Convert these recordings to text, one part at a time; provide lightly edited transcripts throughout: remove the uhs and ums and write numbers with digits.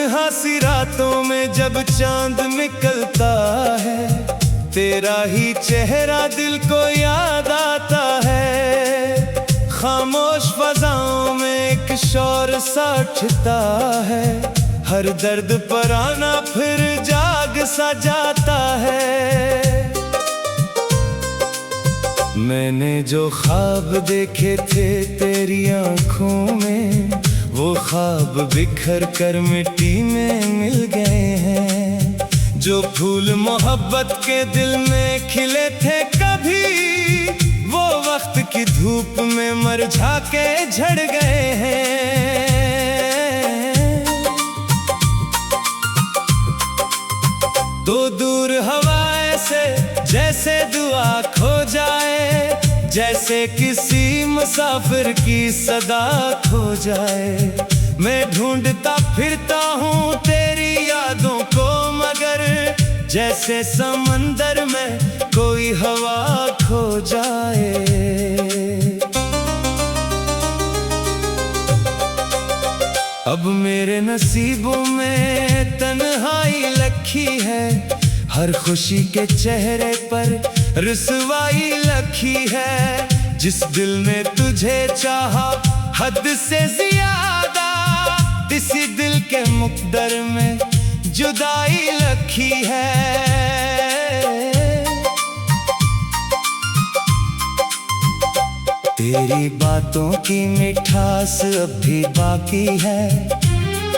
तन्हा सी रातों में जब चांद निकलता है, तेरा ही चेहरा दिल को याद आता है। खामोश फजाओं में एक शोर सा उठता है, हर दर्द पर आना फिर जाग सा जाता है। मैंने जो ख्वाब देखे थे तेरी आंखों में, वो ख्वाब बिखर कर मिट्टी में मिल गए हैं। जो फूल मोहब्बत के दिल में खिले थे कभी, वो वक्त की धूप में मुरझा के झड़ गए हैं। तो दूर हवाएं से जैसे दुआ खो जाए, जैसे किसी मुसाफिर की सदा खो जाए। मैं ढूंढता फिरता हूँ तेरी यादों को, मगर जैसे समंदर में कोई हवा खो जाए। अब मेरे नसीबों में तन्हाई लखी है, हर खुशी के चेहरे पर रुसवाई लखी है। जिस दिल ने तुझे चाहा हद से ज्यादा, इसी दिल के मुकद्दर में जुदाई लखी है। तेरी बातों की मिठास अब भी बाकी है,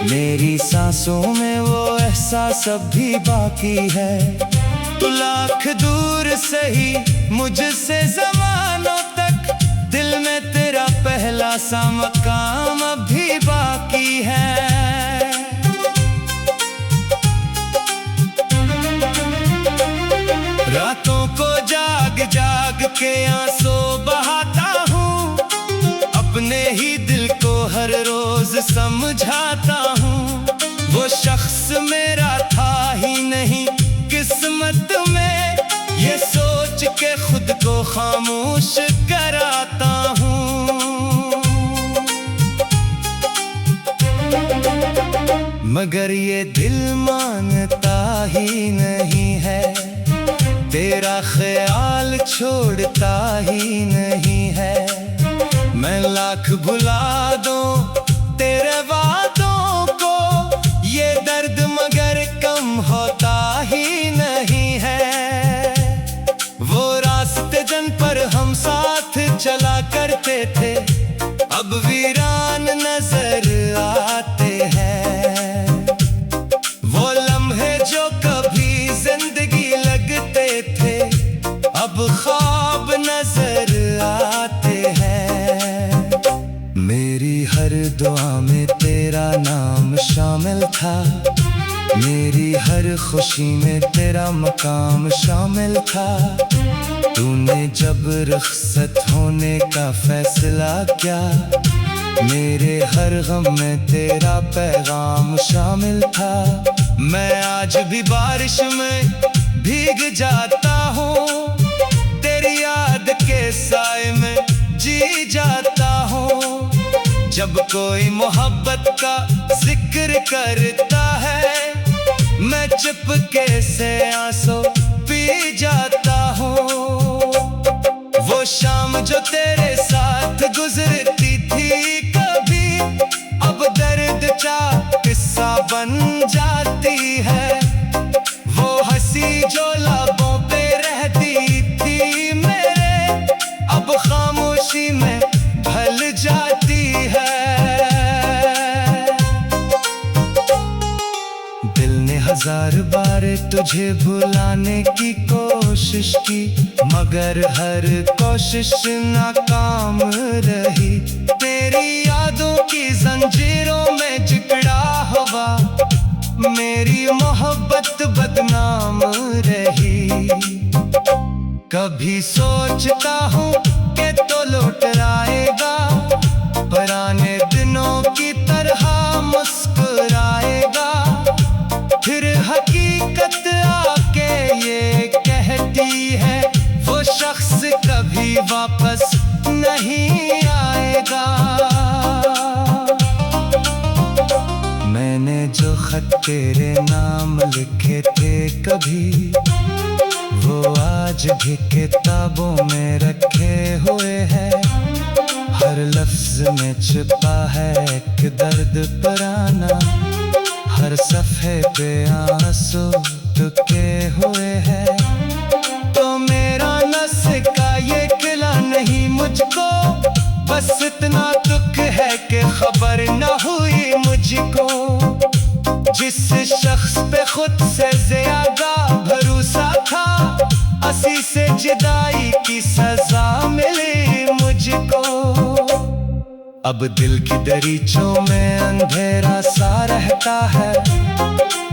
मेरी सांसों में वो एहसास अब भी बाकी है। तू लाख दूर सही मुझसे ज़मानों तक, दिल में तेरा पहला सा मकाम अब भी बाकी है। रातों को जाग जाग के आंसू बहाता हूँ, अपने ही दिल को हर रोज समझाता हूँ। वो शख्स मेरा था ही नहीं किस्मत में, ये सोच के खुद को खामोश कराता हूँ। मगर ये दिल मानता ही नहीं है, तेरा ख्याल छोड़ता ही नहीं है। मैं लाख भुला दूं तेरे वादों को, ये दर्द मगर कम होता ही नहीं है। वो रास्ते जन पर हम साथ चला करते थे, अब वीरान नजर आते हैं। वो लम्हे जो कभी जिंदगी लगते थे, अब ख्वाब नजर आते हैं। मेरी हर दुआ में तेरा नाम शामिल था, मेरी हर खुशी में तेरा मकाम शामिल था। तूने जब रुखसत होने का फैसला किया, मेरे हर गम में तेरा पैगाम शामिल था। मैं आज भी बारिश में भीग जाता हूँ, तेरी याद के साए में जी जाता हूँ। जब कोई मोहब्बत का जिक्र करता है, मैं चुपके से आंसू पी जाता हूँ। वो शाम जो तेरे साथ गुजरती थी कभी, अब दर्द का किस्सा बन जाती है। वो हंसी जो लबों पे रहती थी मेरे, अब खामोशी में ढल जाती है। दिल ने हजार बार तुझे भुलाने की कोशिश की, मगर हर कोशिश नाकाम रही। तेरी यादों की जंजीरों में जकड़ा हुआ मेरी मोहब्बत बदनाम रही। कभी सोचता हूँ कि तो लौट आएगा, पुराने दिनों की तरह मुस्कुराएगा। फिर हकीकत आके ये कहती है, वो शख्स कभी वापस नहीं आएगा। मैंने जो खत तेरे नाम लिखे थे कभी, वो आज भी किताबों में रखे हुए हैं। हर लफ्ज में छिपा है एक दर्द पुराना, हर सफ़े पे आंसू टुके हुए हैं। तो मेरा नस का ये गिला नहीं मुझको, बस इतना दुख है कि खबर न हुई मुझको। जिस शख्स पे खुद से ज्यादा भरोसा था, उसी से जुदाई की सजा मिली मुझको। अब दिल की दरीचों में अंधेरा सा रहता है,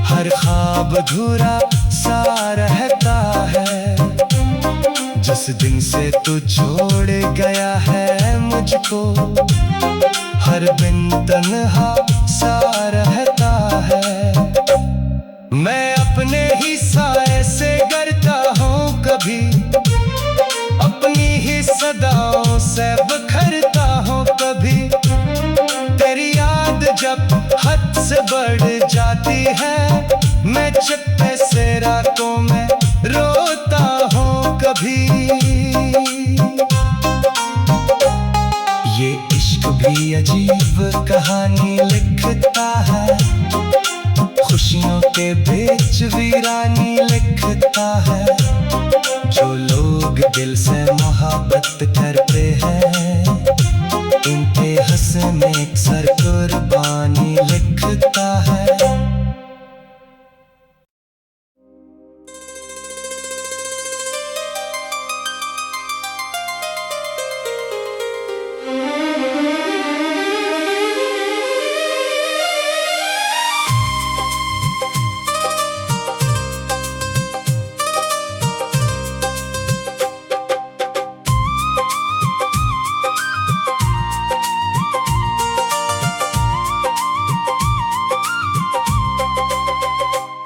हर ख्वाब अधूरा सा रहता है। जिस दिन से तू छोड़ गया है मुझको, हर दिन तन्हा सा रहता है। मैं अपने ही साए से डरता हूँ कभी, अपनी ही सदाओं से बिखरता हूँ कभी। तेरी याद जब हद से बढ़ जाती है, मैं चुप्पे से रातों में रोता हूँ कभी। ये इश्क भी अजीब कहानी लिखता है, खुशियों के बीच वीरानी लिखता है। जो लोग दिल से मोहब्बत करते हैं, इनके हंसने एक सर कुर्बानी लिखता है।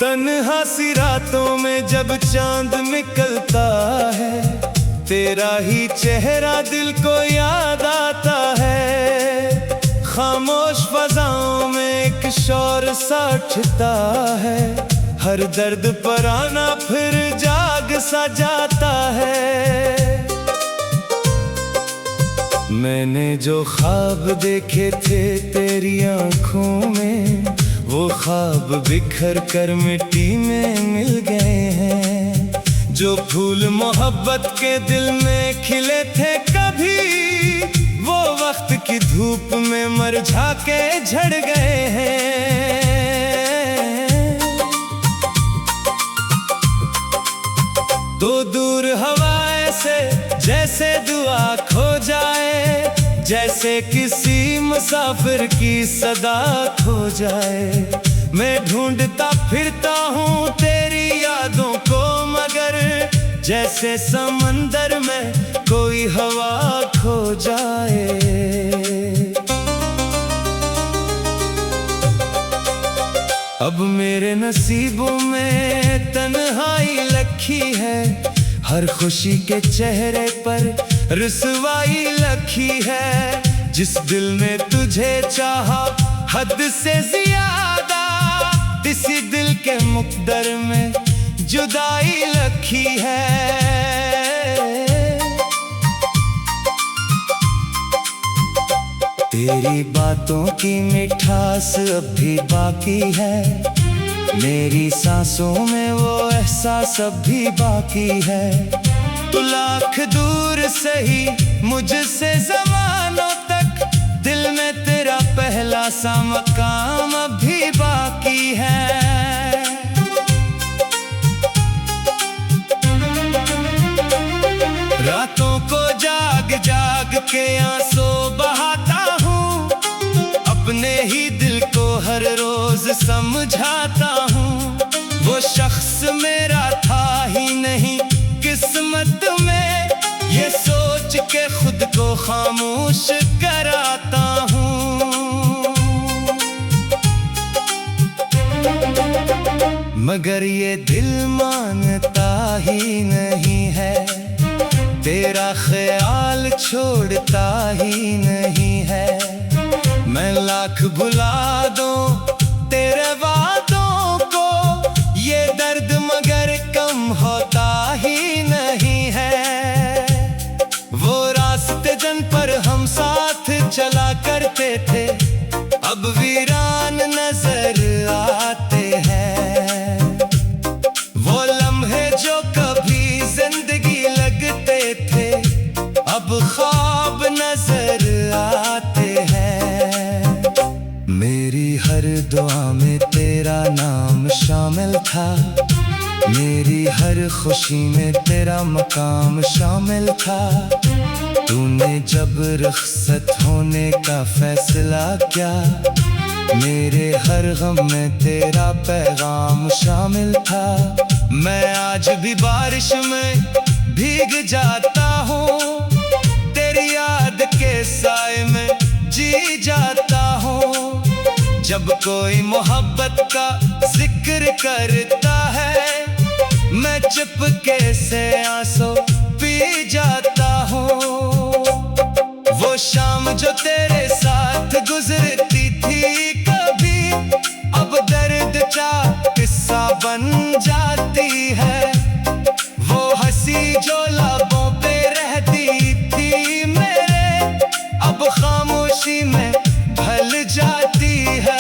तन्हा सी रातों में जब चांद निकलता है, तेरा ही चेहरा दिल को याद आता है। खामोश फजाओं में एक शोर सा उठता है, हर दर्द पर आना फिर जाग सा जाता है। मैंने जो ख्वाब देखे थे तेरी आंखों में, वो ख्वाब बिखर कर मिट्टी में मिल गए हैं। जो फूल मोहब्बत के दिल में खिले थे कभी, वो वक्त की धूप में मुरझा के झड़ गए हैं। तो दूर हवाएं से जैसे दुआ खो जाए, जैसे किसी मुसाफिर की सदा खो जाए। मैं ढूंढता फिरता हूँ तेरी यादों को, मगर जैसे समंदर में कोई हवा खो जाए। अब मेरे नसीबों में तन्हाई लखी है, हर खुशी के चेहरे पर रुसवाई लखी है। जिस दिल ने तुझे चाहा हद से ज्यादा, इसी दिल के मुकद्दर में जुदाई लखी है। तेरी बातों की मिठास अब भी बाकी है, मेरी सांसों में वो एहसास अब भी बाकी है। तू लाख दूर सही मुझसे ज़मानों तक, दिल में तेरा पहला सा मकाम अब भी बाकी है। रातों को जाग जाग के आंसू बहाता हूँ, अपने ही दिल को हर रोज समझाता हूँ। वो शख्स मेरा था ही नहीं किस्मत में, ये सोच के खुद को खामोश कराता हूँ। मगर ये दिल मानता ही नहीं है, तेरा ख्याल छोड़ता ही नहीं है। मैं लाख भुला दूं तेरे वादों को ये दर्द मगर कम होता ही नहीं है। वो रास्ते जन पर हम साथ चला करते थे अब वीरान नजर आते हैं। वो लम्हे जो कभी जिंदगी लगते थे अब ख्वाब नजर आते हैं। मेरी हर दुआ में तेरा नाम शामिल था, मेरी हर खुशी में तेरा मकाम शामिल था। तूने जब रुखसत होने का फैसला किया मेरे हर गम में तेरा पैगाम शामिल था। मैं आज भी बारिश में भीग जाता हूँ, तेरी याद के साए में जी जाता हूँ। जब कोई मोहब्बत का जिक्र करता है मैं चुपके से आंसू पी जाता हूँ। वो शाम जो तेरे साथ गुजरती थी कभी अब दर्द का किस्सा बन जाती है। वो हंसी जो लबों पे रहती थी मेरे अब खामोशी में ढल जाती है।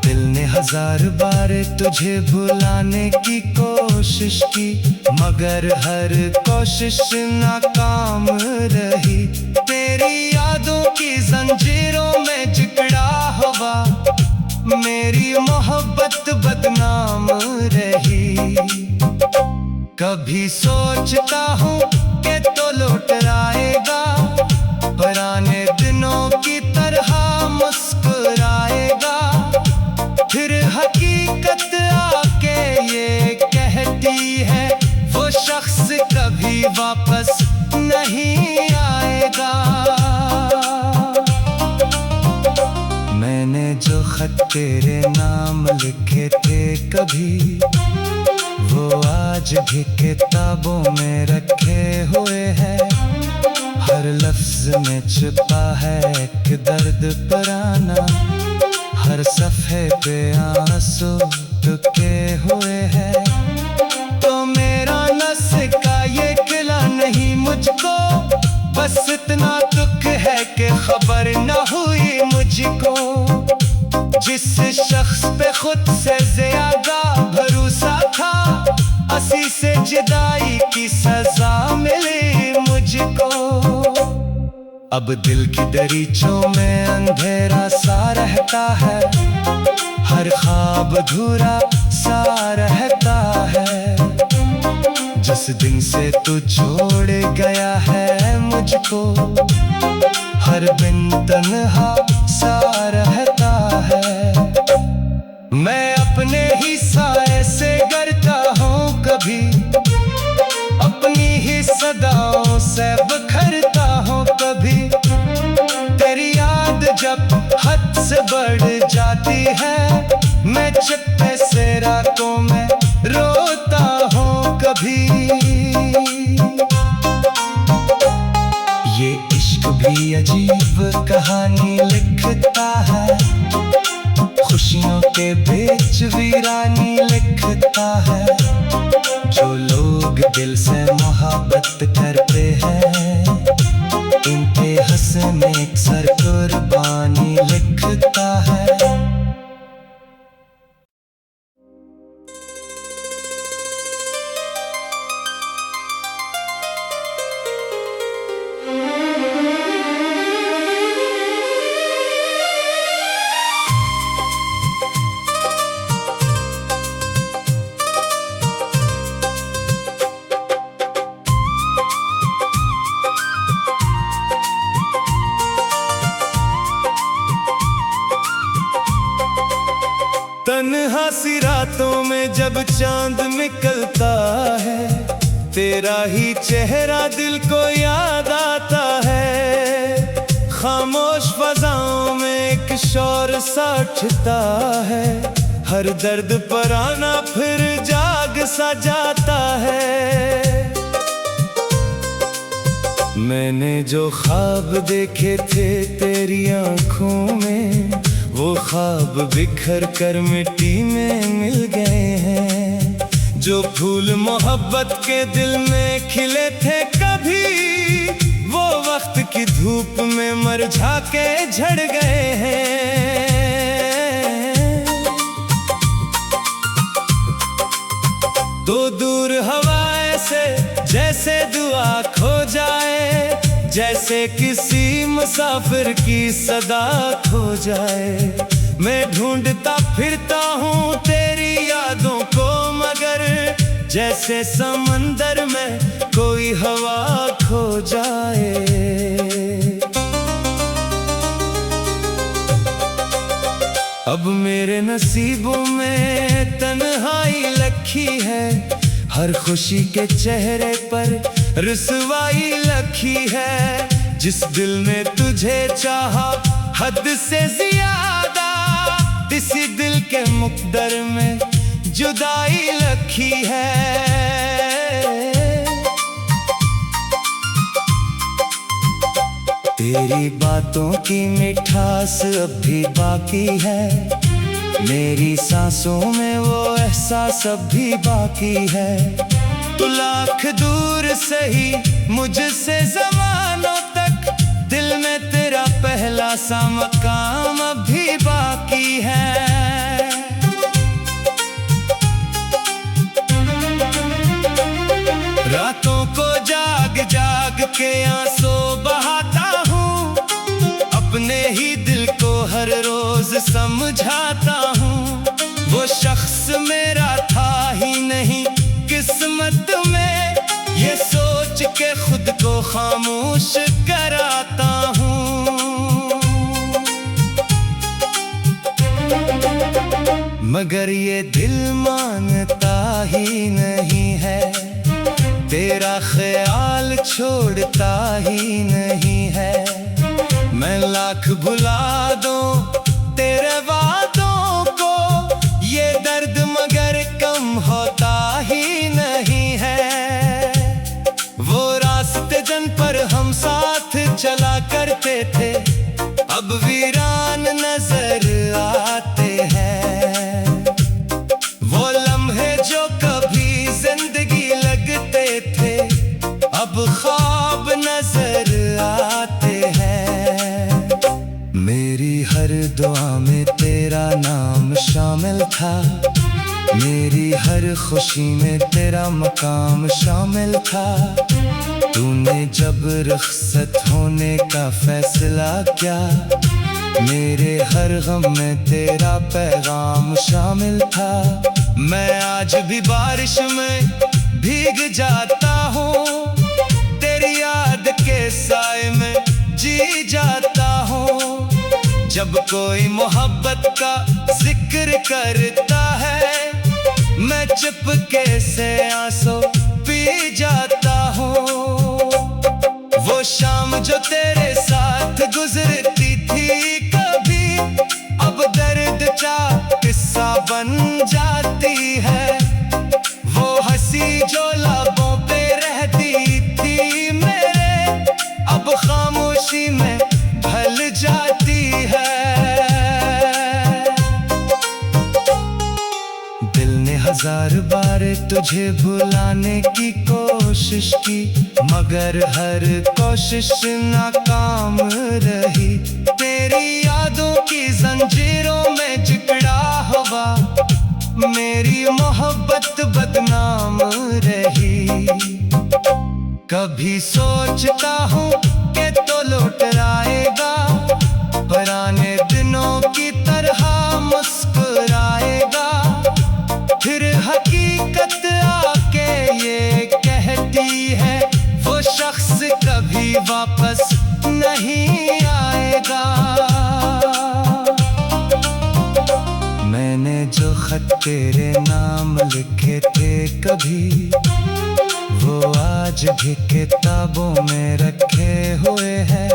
दिल ने हजार बार तुझे भुलाने की कोशिश की मगर हर कोशिश नाकाम रही। तेरी यादों की जंजीरों में जकड़ा हुआ मेरी मोहब्बत बदनाम रही। कभी सोचता हूँ कि तो लौट आएगा पुराने दिनों की तरह मुस्कुराएगा, फिर हकीकत आके ये कहती है वो शख्स कभी वापस नहीं आएगा। मैंने जो खत तेरे नाम लिखे थे कभी वो आज भी किताबों में रखे हुए हैं। हर लफ्ज में छिपा है एक दर्द पुराना, हर सफ़े पे आंसू टुके हुए हैं। तो मेरा नस का ये किला नहीं मुझको, बस इतना दुख है कि खबर न हुई मुझको। जिस शख्स पे खुद से ज्यादा भरोसा था असी से जुदाई की सजा मिली मुझको। अब दिल की दरीचों में अंधेरा सा रहता है, हर ख्वाब अधूरा सा रहता है। जिस दिन से तू छोड़ गया है मुझको हर दिन तन्हा सा रहता है। मैं अपने ही साए से डरता हूँ कभी, अपनी ही सदाओं से बखरता हूँ कभी। तेरी याद जब हद से बढ़ जाती है मैं चुप्पे से रातों में रोता हूँ कभी। ये इश्क भी अजीब कहानी लिखता है, खुशियों के बीच वीरानी लिखता है। जो लोग दिल से मोहब्बत करते हैं इनके हंसने एक सर कुर्बानी लिखता है। तन्हा सी रातों में जब चांद निकलता है तेरा ही चेहरा दिल को याद आता है। खामोश फजाओं में एक शोर सा उठता है, हर दर्द पर आना फिर जाग सा जाता है। मैंने जो ख्वाब देखे थे तेरी आंखों में, वो ख्वाब बिखर कर मिट्टी में मिल गए हैं। जो फूल मोहब्बत के दिल में खिले थे कभी, वो वक्त की धूप में मुरझा के झड़ गए हैं। तो दूर हवाएं से जैसे दुआ खो जाए, जैसे किसी मुसाफिर की सदा खो जाए। मैं ढूंढता फिरता हूँ तेरी यादों को, मगर जैसे समंदर में कोई हवा खो जाए। अब मेरे नसीबों में तन्हाई लखी है, हर खुशी के चेहरे पर रुसवाई लखी है। जिस दिल ने तुझे चाहा हद से ज्यादा, इसी दिल के मुकद्दर में जुदाई लखी है। तेरी बातों की मिठास अब भी बाकी है, मेरी सांसों में वो एहसास अब भी बाकी है। तू लाख दूर सही मुझसे ज़मानों तक, दिल में तेरा पहला सा मकाम अब भी बाकी है। रातों को जाग जाग के आंसू बहाता हूँ, अपने ही दिल को हर रोज समझाता हूँ। वो शख्स मेरा था ही नहीं किस्मत में, ये सोच के खुद को खामोश कराता हूँ। मगर ये दिल मानता ही नहीं है, तेरा ख्याल छोड़ता ही नहीं है। मैं लाख भुला दूं तेरे वादों को, ये दर्द मगर कम होता ही नहीं है। वो रास्ते जन पर हम साथ चला करते थे, अब वीरान नजर आते हैं। वो लम्हे जो कभी जिंदगी लगते थे, अब ख्वाब नजर आते हैं। मेरी हर दुआ में तेरा नाम शामिल था, मेरी हर खुशी में तेरा मकाम शामिल था। तूने जब रुखसत होने का फैसला किया, मेरे हर गम में तेरा पैगाम शामिल था। मैं आज भी बारिश में भीग जाता हूँ, तेरी याद के साए में जी जाता हूँ। जब कोई मोहब्बत का जिक्र करता है, मैं चुपके से आंसू पी जाता हूँ। वो शाम जो तेरे साथ गुजरती थी कभी, अब दर्द का किस्सा बन जाती है। वो हंसी जो लबों पे रहती थी मेरे, अब खामोशी में ढल जाती है। दिल ने हजार बार तुझे भुलाने की कोशिश की, मगर हर कोशिश नाकाम रही। तेरी यादों की जंजीरों में जकड़ा हुआ मेरी मोहब्बत बदनाम रही। कभी सोचता हूँ कि तो लौट आएगा, पुराने दिनों की तरह मुस्कुराएगा। फिर हकीकत आके ये कहती है, वो शख्स कभी वापस नहीं आएगा। मैंने जो खत तेरे नाम लिखे थे कभी, वो आज भी किताबों में रखे हुए हैं।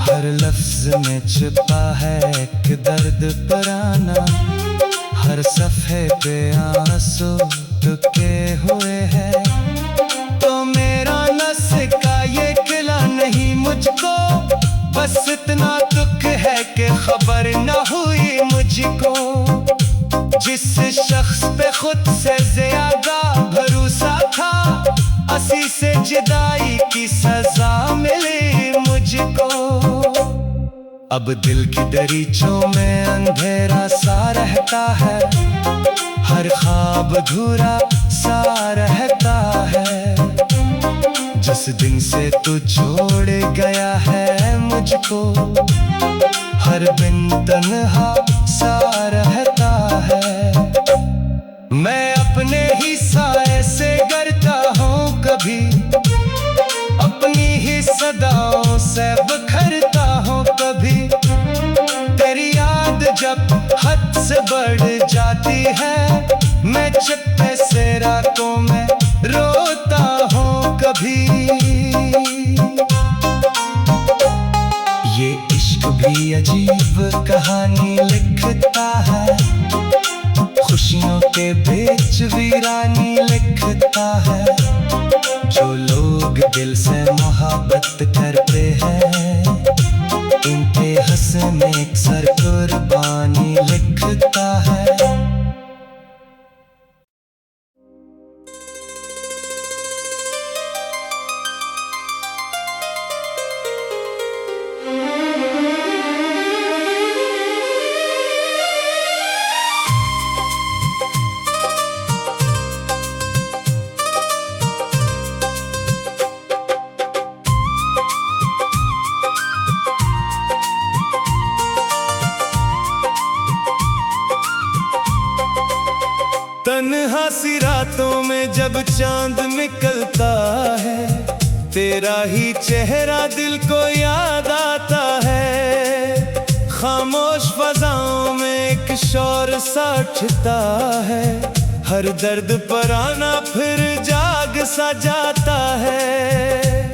हर लफ्ज में छुपा है एक दर्द पुराना, हर सफ़े पे आंसू टुके हुए हैं। तो मेरा नस का ये बस इतना दुख है कि खबर न हुई मुझको, जिस शख्स पे खुद से ज्यादा भरोसा था, उसी से जुदाई की सजा मिली मुझको। अब दिल की दरीचों में अंधेरा सा रहता है, हर ख्वाब अधूरा सा रहता है। जिस दिन से तू छोड़ गया है मुझको, हर बिन तन्हा सा रहता है। मैं अपने ही साए से डरता हूँ कभी, अपनी ही सदाओं से बिखरता हूँ कभी। तेरी याद जब हद से बढ़ जाती है, मैं चुप्पे से रातों में रोता हूँ कभी। ये इश्क भी अजीब कहानी लिखता है, खुशियों के बीच वीरानी लिखता है। जो लोग दिल से मोहब्बत करते हैं, उनके हंसने अक्सर कुर्बानी लिखता है। तन्हा सी रातों में जब चांद निकलता है, तेरा ही चेहरा दिल को याद आता है। खामोश फजाओं में एक शोर सा उठता है, हर दर्द पर आना फिर जाग सा जाता है।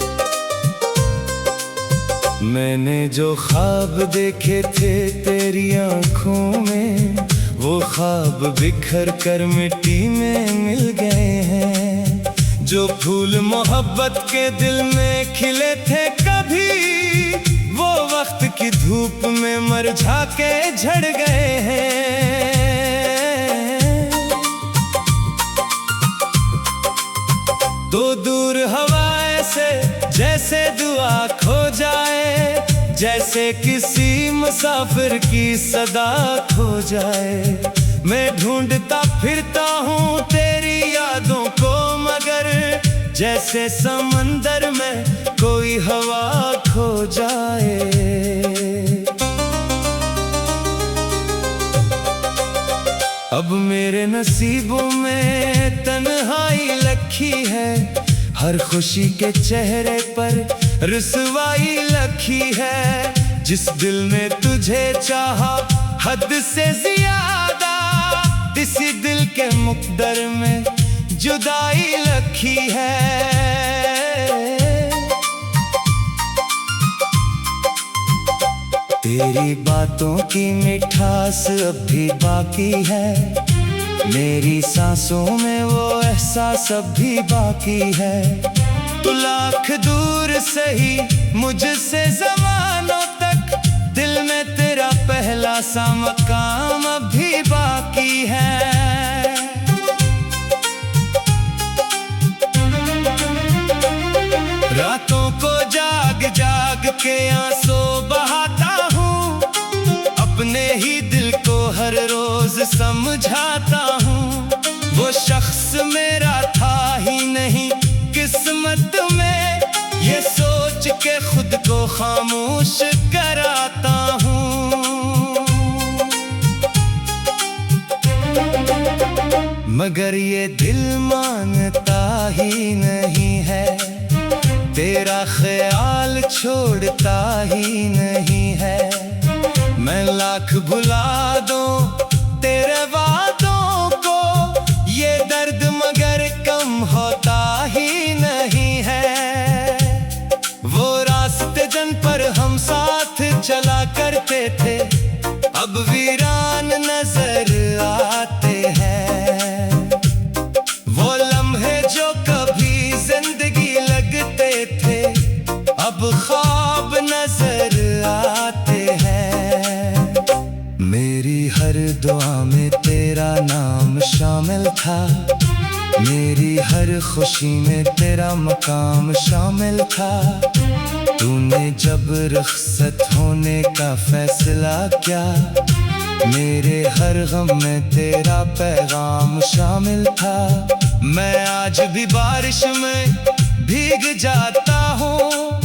मैंने जो ख्वाब देखे थे तेरी आंखों में, वो ख्वाब बिखर कर मिट्टी में मिल गए हैं। जो फूल मोहब्बत के दिल में खिले थे कभी, वो वक्त की धूप में मुरझा के झड़ गए हैं। तो दूर हवाएं से जैसे दुआ खो जाए, जैसे किसी मुसाफिर की सदा खो जाए। मैं ढूंढता फिरता हूँ तेरी यादों को, मगर जैसे समंदर में कोई हवा खो जाए। अब मेरे नसीबों में तन्हाई लखी है, हर खुशी के चेहरे पर रुसवाई लखी है। जिस दिल ने तुझे चाहा हद से ज्यादा, इसी दिल के मुकद्दर में जुदाई लखी है। तेरी बातों की मिठास अब भी बाकी है, मेरी सांसों में वो एहसास अब भी बाकी है। तू लाख दूर सही मुझसे ज़मानों तक, दिल में तेरा पहला सा मकाम अब भी बाकी है। रातों को जाग जाग के आंसू बहाता हूँ, अपने ही दिल को हर रोज समझाता हूँ। वो शख्स मेरा था ही नहीं किस्मत में, ये सोच के खुद को खामोश कराता हूँ। मगर ये दिल मानता ही नहीं है, तेरा ख्याल छोड़ता ही नहीं है। मैं लाख भुला दूं तेरे वादों को, ये दर्द मगर कम होता ही नहीं है। वो रास्ते जन पर हम साथ चला करते थे, अब वीरान नजर आते हैं। वो लम्हे जो कभी जिंदगी लगते थे, अब ख्वाब नजर लगाते हैं। मेरी हर दुआ में तेरा नाम शामिल था, मेरी हर खुशी में तेरा मकाम शामिल था। तूने जब रुखसत होने का फैसला किया, मेरे हर गम में तेरा पैगाम शामिल था। मैं आज भी बारिश में भीग जाता हूँ,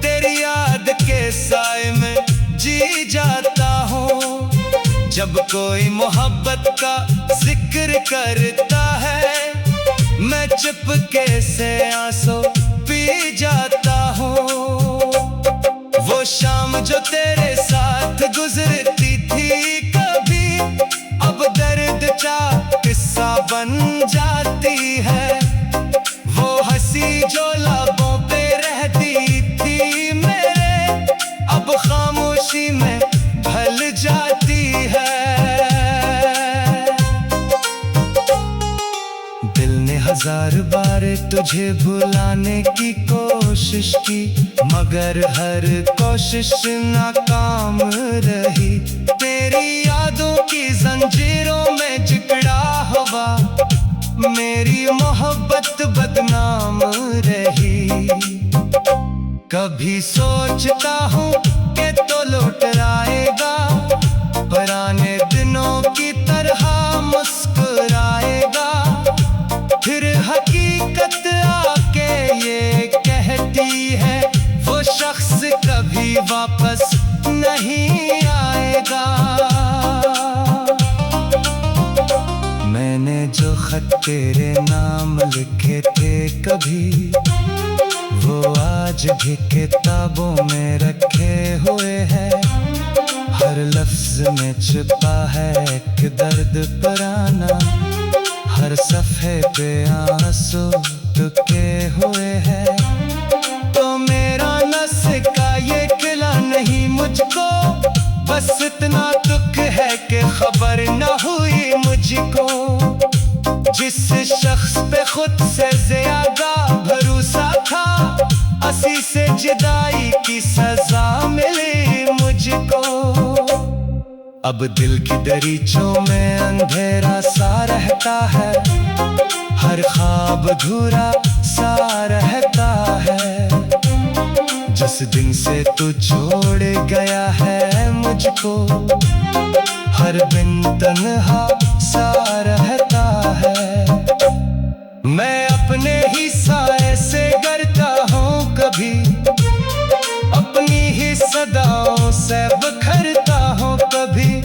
तेरी याद के साए में जी जाता हूँ। जब कोई मोहब्बत का जिक्र करता है, मैं चुपके से आंसू पी जाता हूँ। वो शाम जो तेरे साथ गुजरती थी कभी, अब दर्द का किस्सा बन जाती है। वो हंसी जो लबों पे रहती थी मेरे, अब खामोशी में ढल जाती है। दिल ने 1000 बार तुझे भुलाने की कोशिश की, मगर हर कोशिश नाकाम रही। तेरी यादों की जंजीरों में जकड़ा हुआ मेरी मोहब्बत बदनाम रही। कभी सोचता हूँ कि तो लौट आएगा, पुराने दिनों की तरह मुस्कुराएगा। फिर हकीकत आके ये कहती है, वो शख्स कभी वापस नहीं आएगा। मैंने जो खत तेरे नाम लिखे थे कभी, वो आज भी किताबों में रखे हुए हैं। हर लफ्ज में छिपा है एक दर्द पुराना, हर सफ़े पे आंसू टुके हुए हैं। तो मेरा नस का ये किला नहीं मुझको, बस इतना दुख है कि खबर न हुई मुझको। जिस शख्स पे खुद से ज्यादा भरोसा था, उसी से जुदाई की सजा मिली मुझको। अब दिल की दरीचों में अंधेरा सा रहता है, हर ख्वाब अधूरा सा रहता है। जिस दिन से तू छोड़ गया है मुझको, हर दिन तन्हा सा रहता है। मैं अपने ही साए से डरता हूँ कभी, अपनी ही सदाओं से बिखरता हूँ कभी।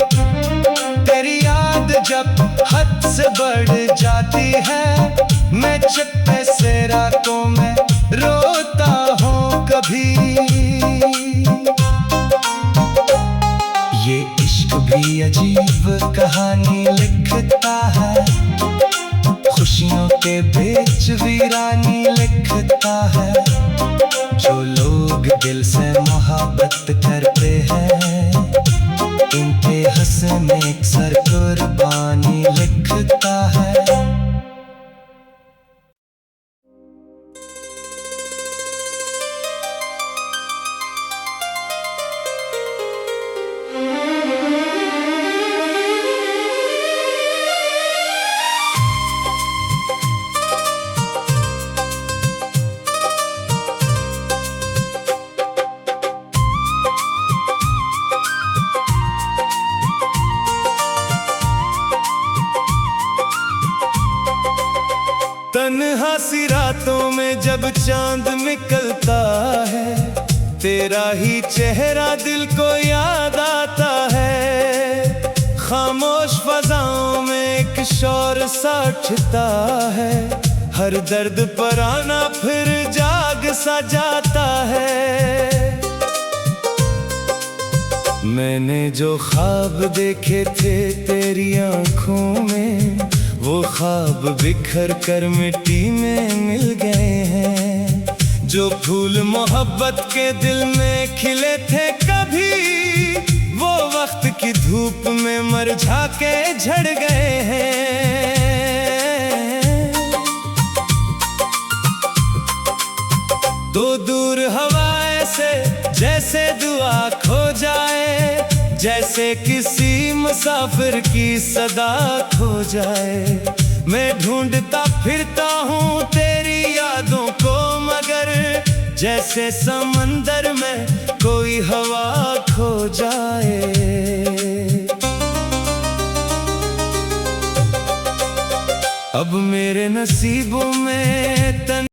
तेरी याद जब हद से बढ़ जाती है, मैं चुप्पे से रातों में रोता हूँ कभी। ये इश्क भी अजीब कहानी लिखता है, खुशियों के बीच वीरानी लिखता है। जो लोग दिल से मोहब्बत करते हैं, उनके हंसने एक सर कुर्बानी लिखता है। तन्हा सी रातों में जब चांद निकलता है, तेरा ही चेहरा दिल को याद आता है। खामोश फजाओं में एक शोर सा उठता है, हर दर्द पर आना फिर जाग सा जाता है। मैंने जो ख्वाब देखे थे तेरी आंखों में, वो ख्वाब बिखर कर मिट्टी में मिल गए हैं। जो फूल मोहब्बत के दिल में खिले थे कभी, वो वक्त की धूप में मुरझा के झड़ गए हैं। तो दूर हवाएं से जैसे दुआ खो जाए, जैसे किसी मुसाफिर की सदा खो जाए। मैं ढूंढता फिरता हूँ तेरी यादों को, मगर जैसे समंदर में कोई हवा खो जाए। अब मेरे नसीबों में